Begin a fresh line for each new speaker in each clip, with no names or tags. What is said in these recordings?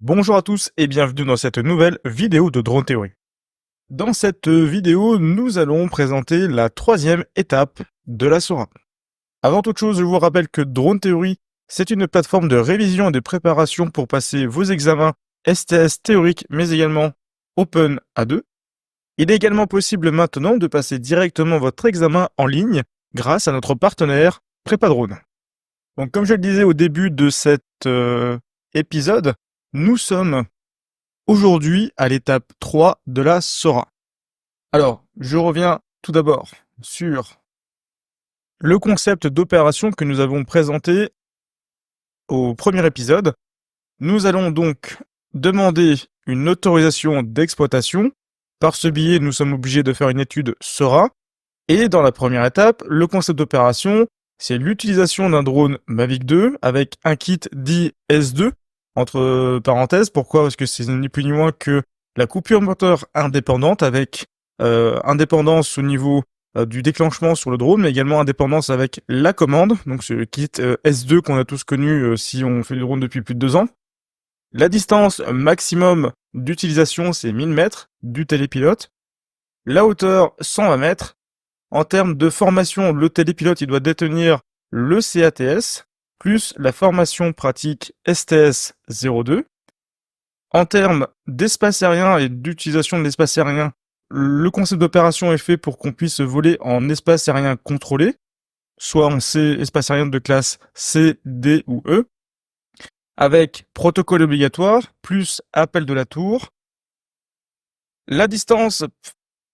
Bonjour à tous et bienvenue dans cette nouvelle vidéo de Drone Theory. Dans cette vidéo, nous allons présenter la troisième étape de la SORA. Avant toute chose, je vous rappelle que Drone Theory, c'est une plateforme de révision et de préparation pour passer vos examens STS théoriques, mais également Open A2. Il est également possible maintenant de passer directement votre examen en ligne grâce à notre partenaire PrépaDrone. Donc comme je le disais au début de cet épisode, nous sommes aujourd'hui à l'étape 3 de la SORA. Alors, je reviens tout d'abord sur le concept d'opération que nous avons présenté au premier épisode. Nous allons donc demander une autorisation d'exploitation. Par ce biais, nous sommes obligés de faire une étude SORA. Et dans la première étape, le concept d'opération, c'est l'utilisation d'un drone Mavic 2 avec un kit dit S2, entre parenthèses. Pourquoi? Parce que c'est ni plus ni moins que la coupure moteur indépendante avec indépendance au niveau du déclenchement sur le drone, mais également indépendance avec la commande. Donc c'est le kit S2 qu'on a tous connu si on fait le drone depuis plus de 2 ans. La distance maximum d'utilisation, c'est 1000 mètres du télépilote. La hauteur, 120 mètres. En termes de formation, le télépilote, il doit détenir le CATS, plus la formation pratique STS 02. En termes d'espace aérien et d'utilisation de l'espace aérien, le concept d'opération est fait pour qu'on puisse voler en espace aérien contrôlé, soit en espace aérien de classe C, D ou E, avec protocole obligatoire, plus appel de la tour. La distance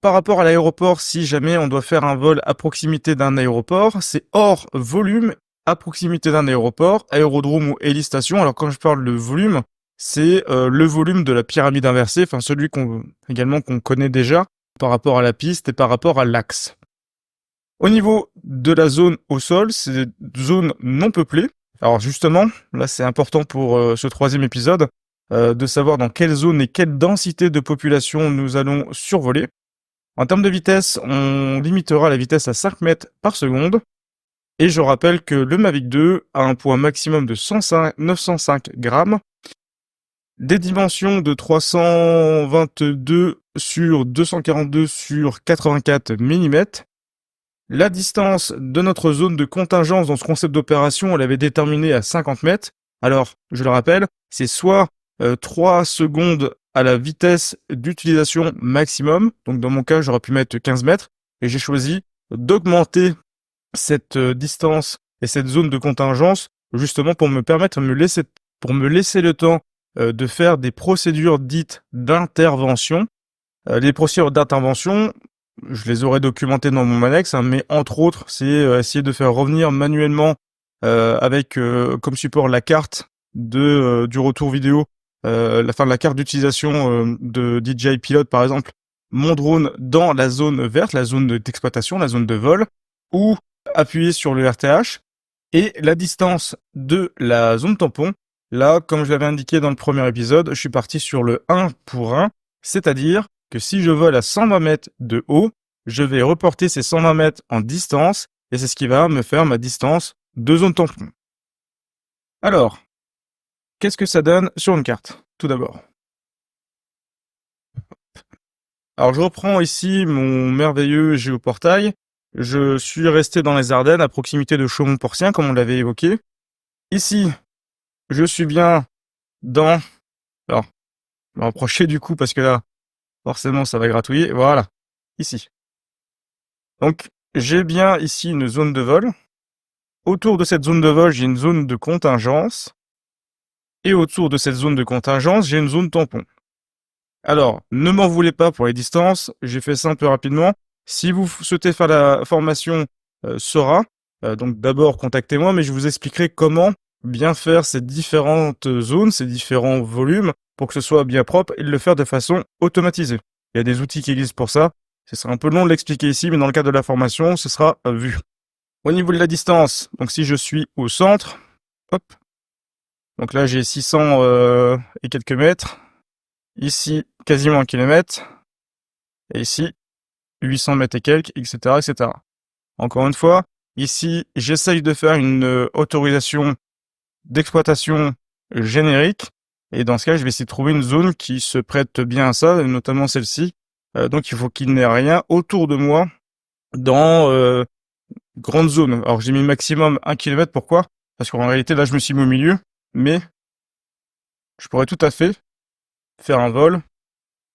par rapport à l'aéroport, si jamais on doit faire un vol à proximité d'un aéroport, c'est hors volume à proximité d'un aéroport, aérodrome ou hélistation. Alors quand je parle de volume, c'est le volume de la pyramide inversée, enfin celui qu'on connaît déjà par rapport à la piste et par rapport à l'axe. Au niveau de la zone au sol, c'est zone non peuplée. Alors justement, là c'est important pour ce troisième épisode, de savoir dans quelle zone et quelle densité de population nous allons survoler. En termes de vitesse, on limitera la vitesse à 5 mètres par seconde. Et je rappelle que le Mavic 2 a un poids maximum de 905 grammes, des dimensions de 322 sur 242 sur 84 mm. La distance de notre zone de contingence dans ce concept d'opération, on l'avait déterminée à 50 mètres. Alors, je le rappelle, c'est soit 3 secondes à la vitesse d'utilisation maximum. Donc dans mon cas, j'aurais pu mettre 15 mètres. Et j'ai choisi d'augmenter cette distance et cette zone de contingence justement pour me permettre de me laisser le temps de faire des procédures dites d'intervention. Les procédures d'intervention, je les aurais documentées dans mon annexe, hein, mais entre autres, c'est essayer de faire revenir manuellement avec comme support la carte du retour vidéo, la carte d'utilisation de DJI Pilot par exemple, mon drone dans la zone verte, la zone d'exploitation, la zone de vol, ou appuyer sur le RTH, et la distance de la zone tampon. Là, comme je l'avais indiqué dans le premier épisode, je suis parti sur le 1 pour 1, c'est-à-dire que si je vole à 120 mètres de haut, je vais reporter ces 120 mètres en distance, et c'est ce qui va me faire ma distance de zone tampon. Alors, qu'est-ce que ça donne sur une carte, tout d'abord? Alors je reprends ici mon merveilleux géoportail. Je suis resté dans les Ardennes, à proximité de Chaumont-Porcien, comme on l'avait évoqué. Ici, je suis bien dans... Alors, je vais rapprocher du coup, parce que là, forcément, ça va gratouiller. Voilà, ici. Donc, j'ai bien ici une zone de vol. Autour de cette zone de vol, j'ai une zone de contingence. Et autour de cette zone de contingence, j'ai une zone tampon. Alors, ne m'en voulez pas pour les distances, j'ai fait ça un peu rapidement. Si vous souhaitez faire la formation SORA, donc d'abord contactez-moi, mais je vous expliquerai comment bien faire ces différentes zones, ces différents volumes, pour que ce soit bien propre et de le faire de façon automatisée. Il y a des outils qui existent pour ça. Ce sera un peu long de l'expliquer ici, mais dans le cadre de la formation, ce sera vu. Au niveau de la distance, donc si je suis au centre, hop, donc là j'ai 600 et quelques mètres. Ici, quasiment 1 kilomètre. Et ici, 800 mètres et quelques, etc., etc. Encore une fois, ici, j'essaye de faire une autorisation d'exploitation générique. Et dans ce cas, je vais essayer de trouver une zone qui se prête bien à ça, notamment celle-ci. Donc il faut qu'il n'y ait rien autour de moi dans grande zone. Alors j'ai mis maximum 1 km, pourquoi? Parce qu'en réalité là je me suis mis au milieu, mais je pourrais tout à fait faire un vol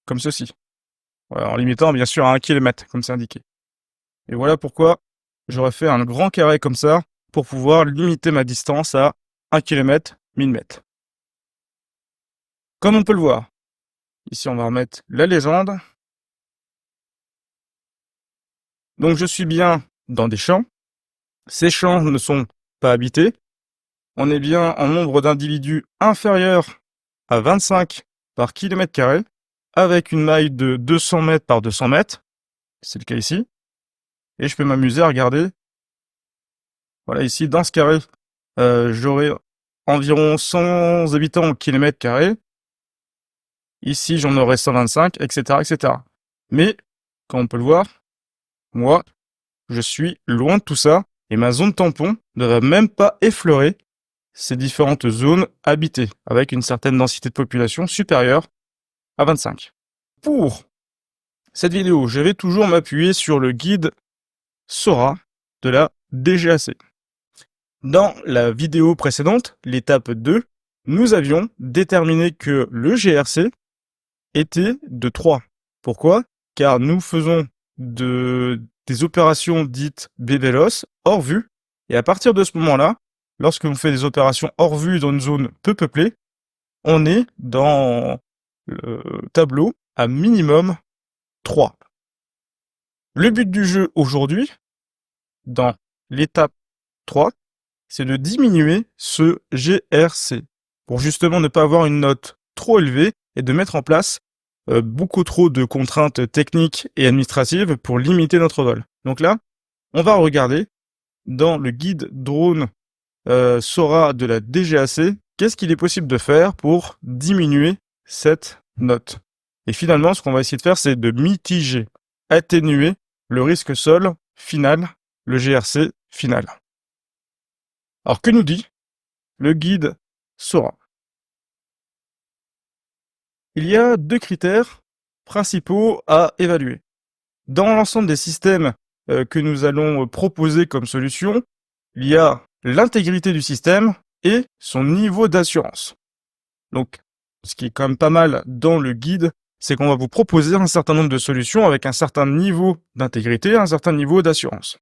comme ceci. Voilà, en limitant bien sûr à 1 km, comme c'est indiqué. Et voilà pourquoi j'aurais fait un grand carré comme ça, pour pouvoir limiter ma distance à 1 km, 1000 mètres. Comme on peut le voir, ici on va remettre la légende. Donc je suis bien dans des champs. Ces champs ne sont pas habités. On est bien en nombre d'individus inférieur à 25 par kilomètre carré, avec une maille de 200 mètres par 200 mètres. C'est le cas ici. Et je peux m'amuser à regarder. Voilà, ici, dans ce carré, j'aurai environ 100 habitants au kilomètre carré. Ici, j'en aurai 125, etc., etc. Mais, comme on peut le voir, moi, je suis loin de tout ça, et ma zone tampon ne va même pas effleurer ces différentes zones habitées, avec une certaine densité de population supérieure à 25. Pour cette vidéo, je vais toujours m'appuyer sur le guide SORA de la DGAC. Dans la vidéo précédente, l'étape 2, nous avions déterminé que le GRC était de 3. Pourquoi? Car nous faisons des opérations dites BVLOS hors vue, et à partir de ce moment-là, lorsque l'on fait des opérations hors vue dans une zone peu peuplée, on est dans le tableau à minimum 3. Le but du jeu aujourd'hui, dans l'étape 3, c'est de diminuer ce GRC pour justement ne pas avoir une note trop élevée et de mettre en place beaucoup trop de contraintes techniques et administratives pour limiter notre vol. Donc là, on va regarder dans le guide drone SORA de la DGAC, qu'est-ce qu'il est possible de faire pour diminuer cette note. Et finalement, ce qu'on va essayer de faire, c'est de mitiger, atténuer le risque sol final, le GRC final. Alors que nous dit le guide SORA? Il y a 2 critères principaux à évaluer. Dans l'ensemble des systèmes que nous allons proposer comme solution, il y a l'intégrité du système et son niveau d'assurance. Donc, ce qui est quand même pas mal dans le guide, c'est qu'on va vous proposer un certain nombre de solutions avec un certain niveau d'intégrité, un certain niveau d'assurance.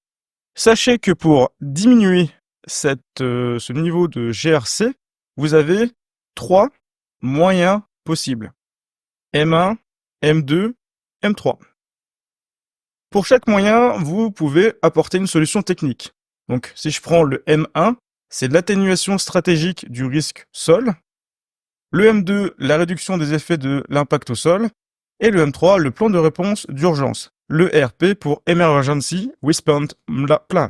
Sachez que pour diminuer ce niveau de GRC, vous avez 3 moyens possibles. M1, M2, M3. Pour chaque moyen, vous pouvez apporter une solution technique. Donc, si je prends le M1, c'est l'atténuation stratégique du risque sol. Le M2, la réduction des effets de l'impact au sol. Et le M3, le plan de réponse d'urgence. Le ERP pour Emergency Response Plan.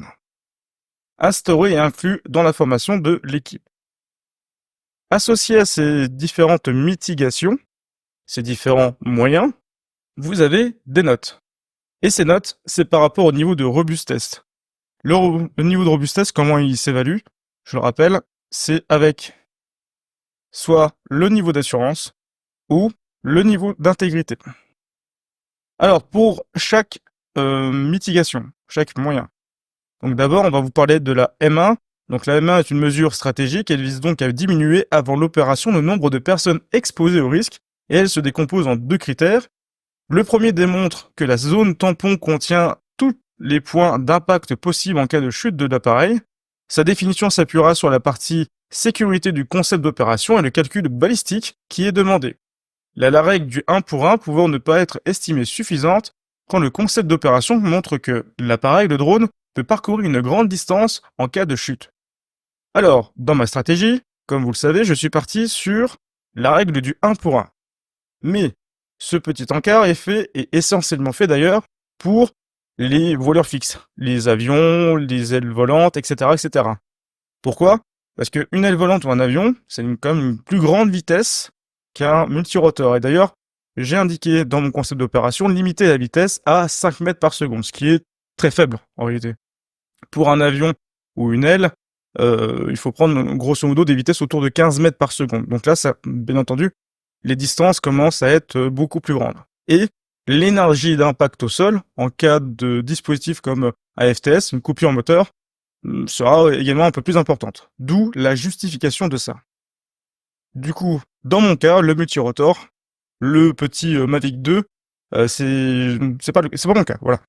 Instauré et inclus dans la formation de l'équipe. Associé à ces différentes mitigations, ces différents moyens, vous avez des notes. Et ces notes, c'est par rapport au niveau de robustesse. Le niveau de robustesse, comment il s'évalue? Je le rappelle, c'est avec soit le niveau d'assurance ou le niveau d'intégrité. Alors, pour chaque mitigation, chaque moyen. Donc d'abord, on va vous parler de la M1. Donc la M1 est une mesure stratégique, elle vise donc à diminuer avant l'opération le nombre de personnes exposées au risque, et elle se décompose en 2 critères. Le premier démontre que la zone tampon contient tous les points d'impact possibles en cas de chute de l'appareil. Sa définition s'appuiera sur la partie sécurité du concept d'opération et le calcul balistique qui est demandé. La règle du 1 pour 1 pouvant ne pas être estimée suffisante quand le concept d'opération montre que l'appareil de drone peut parcourir une grande distance en cas de chute. Alors, dans ma stratégie, comme vous le savez, je suis parti sur la règle du 1 pour 1. Mais ce petit encart est essentiellement fait d'ailleurs pour les voleurs fixes, les avions, les ailes volantes, etc., etc. Pourquoi? Parce qu'une aile volante ou un avion, c'est quand même une plus grande vitesse qu'un multirotor. Et d'ailleurs, j'ai indiqué dans mon concept d'opération limiter la vitesse à 5 mètres par seconde, ce qui est très faible en réalité. Pour un avion ou une aile, il faut prendre grosso modo des vitesses autour de 15 mètres par seconde. Donc là, ça, bien entendu, les distances commencent à être beaucoup plus grandes. Et l'énergie d'impact au sol, en cas de dispositif comme AFTS, une coupure moteur, sera également un peu plus importante. D'où la justification de ça. Du coup, dans mon cas, le multirotor, le petit Mavic 2, c'est pas mon cas, voilà.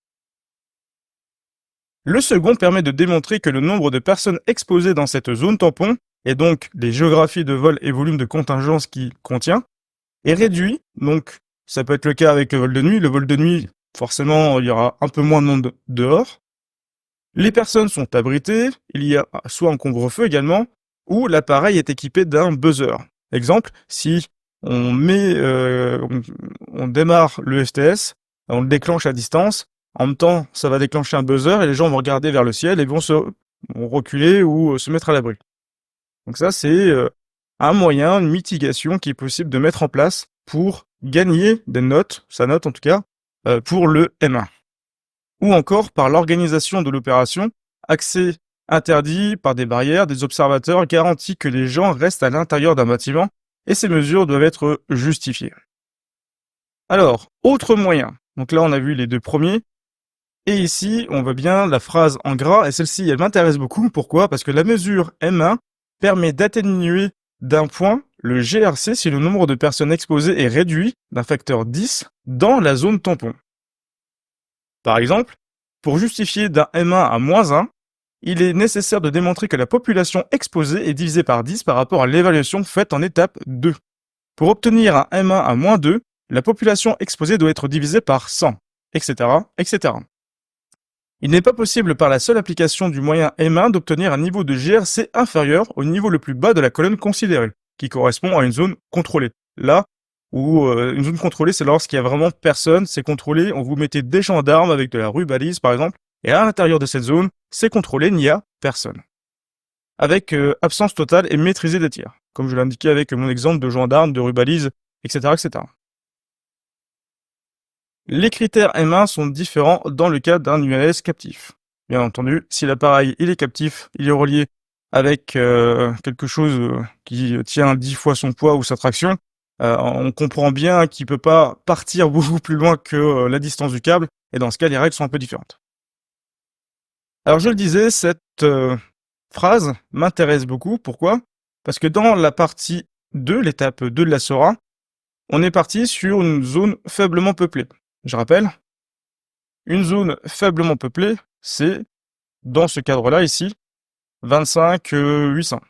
Le second permet de démontrer que le nombre de personnes exposées dans cette zone tampon, et donc les géographies de vol et volume de contingence qu'il contient, est réduit. Donc, ça peut être le cas avec le vol de nuit. Le vol de nuit, forcément, il y aura un peu moins de monde dehors. Les personnes sont abritées. Il y a soit un couvre-feu également, ou l'appareil est équipé d'un buzzer. Exemple, si on démarre le FTS, on le déclenche à distance. En même temps, ça va déclencher un buzzer et les gens vont regarder vers le ciel et vont reculer ou se mettre à l'abri. Donc ça, c'est un moyen, une mitigation qui est possible de mettre en place pour gagner des notes, sa note en tout cas, pour le M1. Ou encore par l'organisation de l'opération, accès interdit par des barrières, des observateurs garantit que les gens restent à l'intérieur d'un bâtiment et ces mesures doivent être justifiées. Alors, autre moyen. Donc là, on a vu les deux premiers. Et ici, on voit bien la phrase en gras, et celle-ci, elle m'intéresse beaucoup. Pourquoi? Parce que la mesure M1 permet d'atténuer d'un point le GRC si le nombre de personnes exposées est réduit d'un facteur 10 dans la zone tampon. Par exemple, pour justifier d'un M1 à -1, il est nécessaire de démontrer que la population exposée est divisée par 10 par rapport à l'évaluation faite en étape 2. Pour obtenir un M1 à -2, la population exposée doit être divisée par 100, etc., etc. Il n'est pas possible par la seule application du moyen M1 d'obtenir un niveau de GRC inférieur au niveau le plus bas de la colonne considérée, qui correspond à une zone contrôlée. Là où une zone contrôlée, c'est lorsqu'il y a vraiment personne, c'est contrôlé, on vous mettez des gendarmes avec de la rubalise par exemple, et à l'intérieur de cette zone, c'est contrôlé, il n'y a personne. Avec absence totale et maîtrisée des tirs, comme je l'ai indiqué avec mon exemple de gendarme, de rubalise, etc., etc. Les critères M1 sont différents dans le cas d'un UAS captif. Bien entendu, si l'appareil il est captif, il est relié avec quelque chose qui tient 10 fois son poids ou sa traction, on comprend bien qu'il peut pas partir beaucoup plus loin que la distance du câble, et dans ce cas, les règles sont un peu différentes. Alors je le disais, cette phrase m'intéresse beaucoup. Pourquoi? Parce que dans la partie 2, l'étape 2 de la SORA, on est parti sur une zone faiblement peuplée. Je rappelle, une zone faiblement peuplée, c'est, dans ce cadre-là ici, 25 800.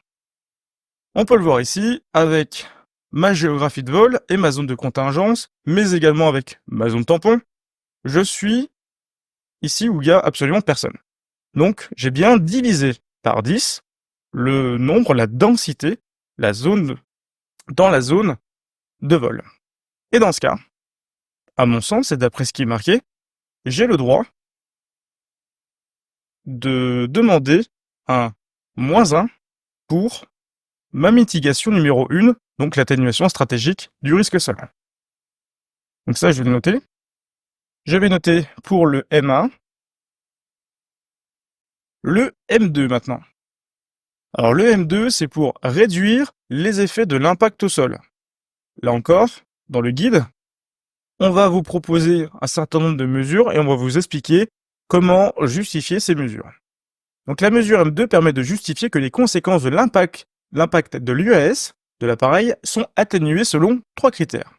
On peut le voir ici avec ma géographie de vol et ma zone de contingence, mais également avec ma zone tampon. Je suis ici où il y a absolument personne. Donc, j'ai bien divisé par 10 le nombre, la densité, la zone, dans la zone de vol. Et dans ce cas, à mon sens, et d'après ce qui est marqué, j'ai le droit de demander un -1 pour ma mitigation numéro 1, donc l'atténuation stratégique du risque sol. Donc ça, je vais le noter. Je vais noter pour le M1, le M2 maintenant. Alors le M2, c'est pour réduire les effets de l'impact au sol. Là encore, dans le guide, on va vous proposer un certain nombre de mesures et on va vous expliquer comment justifier ces mesures. Donc la mesure M2 permet de justifier que les conséquences de l'impact de l'UAS de l'appareil sont atténuées selon 3 critères.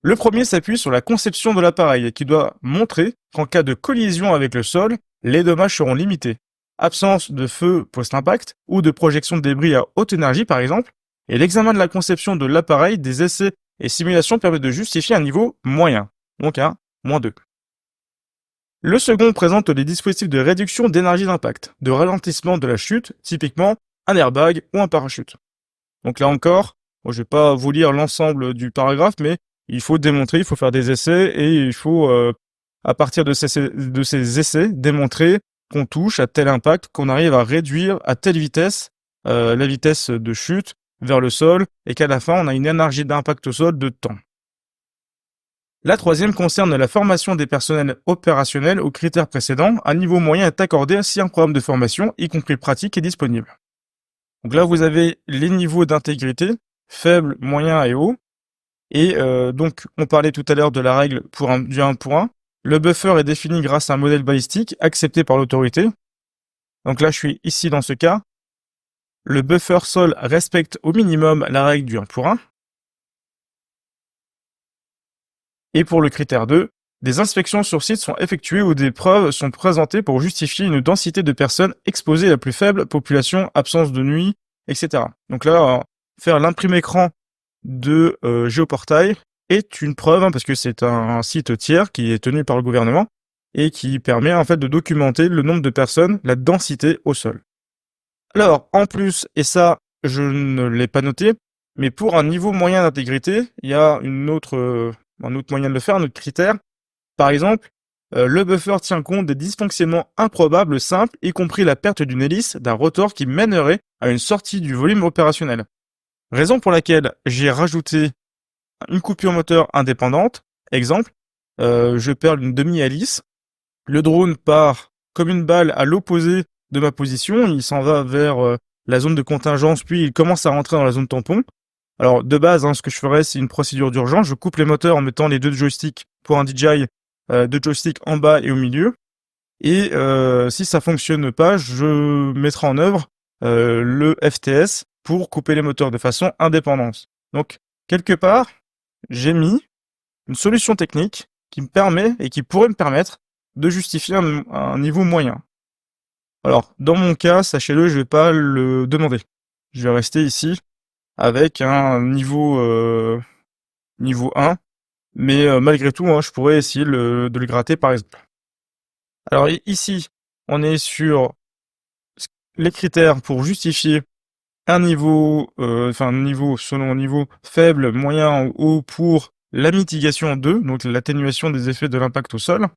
Le premier s'appuie sur la conception de l'appareil qui doit montrer qu'en cas de collision avec le sol, les dommages seront limités. Absence de feu post-impact ou de projection de débris à haute énergie par exemple, et l'examen de la conception de l'appareil, des essais et simulations permet de justifier un niveau moyen, donc un -2. Le second présente les dispositifs de réduction d'énergie d'impact, de ralentissement de la chute, typiquement un airbag ou un parachute. Donc là encore, je vais pas vous lire l'ensemble du paragraphe, mais il faut démontrer, il faut faire des essais et il faut, à partir de ces essais, démontrer qu'on touche à tel impact, qu'on arrive à réduire à telle vitesse la vitesse de chute vers le sol et qu'à la fin, on a une énergie d'impact au sol de temps. La troisième concerne la formation des personnels opérationnels aux critères précédents. Un niveau moyen est accordé si un programme de formation, y compris pratique, est disponible. Donc là, vous avez les niveaux d'intégrité, faible, moyen et haut. Et donc, on parlait tout à l'heure de la règle du 1 pour 1. Le buffer est défini grâce à un modèle balistique accepté par l'autorité. Donc là, je suis ici dans ce cas. Le buffer sol respecte au minimum la règle du 1 pour 1. Et pour le critère 2, des inspections sur site sont effectuées ou des preuves sont présentées pour justifier une densité de personnes exposées à la plus faible population, absence de nuit, etc. Donc là, faire l'imprime écran de Géoportail est une preuve, parce que c'est un site tiers qui est tenu par le gouvernement et qui permet en fait de documenter le nombre de personnes, la densité au sol. Alors, en plus, et ça, je ne l'ai pas noté, mais pour un niveau moyen d'intégrité, il y a un autre moyen de le faire, un autre critère. Par exemple, le buffer tient compte des dysfonctionnements improbables simples, y compris la perte d'une hélice, d'un rotor qui mènerait à une sortie du volume opérationnel. Raison pour laquelle j'ai rajouté une coupure moteur indépendante. Exemple, je perds une demi-hélice, le drone part comme une balle à l'opposé de ma position, il s'en va vers la zone de contingence, puis il commence à rentrer dans la zone tampon. Alors de base, ce que je ferais, c'est une procédure d'urgence, je coupe les moteurs en mettant les deux joysticks pour un DJI, deux joysticks en bas et au milieu. Et si ça fonctionne pas, je mettrai en œuvre le FTS pour couper les moteurs de façon indépendante. Donc quelque part, j'ai mis une solution technique qui me permet et qui pourrait me permettre de justifier un niveau moyen. Alors, dans mon cas, sachez-le, je vais pas le demander. Je vais rester ici avec un niveau 1, mais malgré tout, je pourrais essayer de le gratter par exemple. Alors ici, on est sur les critères pour justifier un niveau, selon un niveau faible, moyen ou haut pour la mitigation 2, donc l'atténuation des effets de l'impact au sol.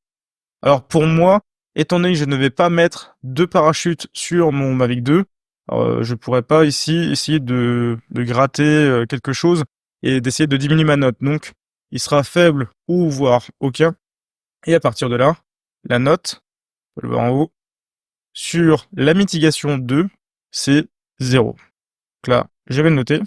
Alors pour moi, étant donné que je ne vais pas mettre de parachute sur mon Mavic 2, je pourrais pas ici essayer de gratter quelque chose et d'essayer de diminuer ma note. Donc il sera faible ou voire aucun. Et à partir de là, la note, on peut le voir en haut, sur la mitigation 2, c'est 0. Donc là, je vais le noter.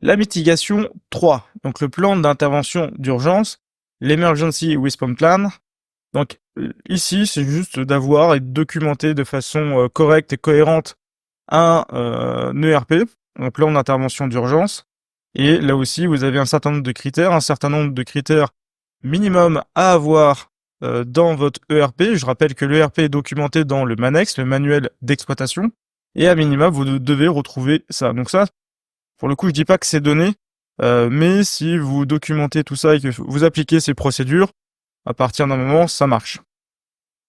La mitigation 3, donc le plan d'intervention d'urgence, l'Emergency Response Plan. Donc ici, c'est juste d'avoir et de documenter de façon correcte et cohérente un ERP, un plan d'intervention d'urgence. Et là aussi, vous avez un certain nombre de critères minimum à avoir dans votre ERP. Je rappelle que l'ERP est documenté dans le MANEX, le manuel d'exploitation. Et à minima, vous devez retrouver ça. Donc ça, pour le coup, je dis pas que c'est donné, mais si vous documentez tout ça et que vous appliquez ces procédures, à partir d'un moment, ça marche.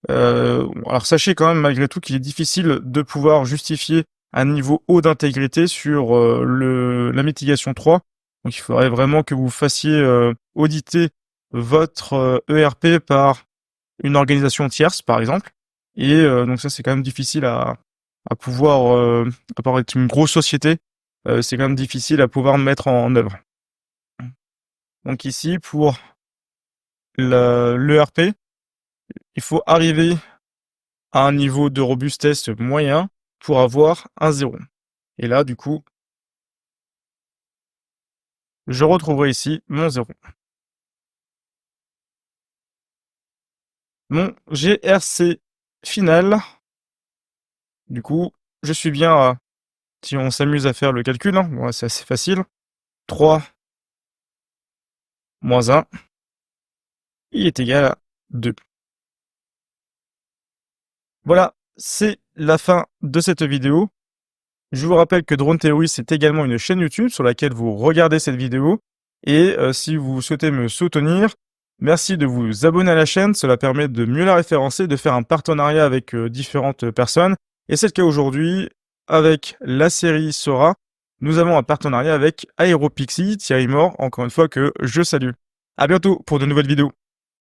Alors sachez quand même malgré tout qu'il est difficile de pouvoir justifier un niveau haut d'intégrité sur la mitigation 3. Donc il faudrait vraiment que vous fassiez auditer votre ERP par une organisation tierce, par exemple. Et donc ça, c'est quand même difficile à pouvoir, à part être une grosse société, c'est quand même difficile à pouvoir mettre en œuvre. Donc ici, pour l'ERP, il faut arriver à un niveau de robustesse moyen pour avoir un 0. Et là, du coup, je retrouverai ici mon 0. Mon GRC final, du coup, je suis bien à, si on s'amuse à faire le calcul, c'est assez facile, 3 moins 1, il est égal à 2. Voilà, c'est la fin de cette vidéo. Je vous rappelle que Drone Theory, c'est également une chaîne YouTube sur laquelle vous regardez cette vidéo. Et si vous souhaitez me soutenir, merci de vous abonner à la chaîne. Cela permet de mieux la référencer, de faire un partenariat avec différentes personnes. Et c'est le cas aujourd'hui avec la série Sora. Nous avons un partenariat avec Aeropixie, Thierry Mort, encore une fois que je salue. À bientôt pour de nouvelles vidéos.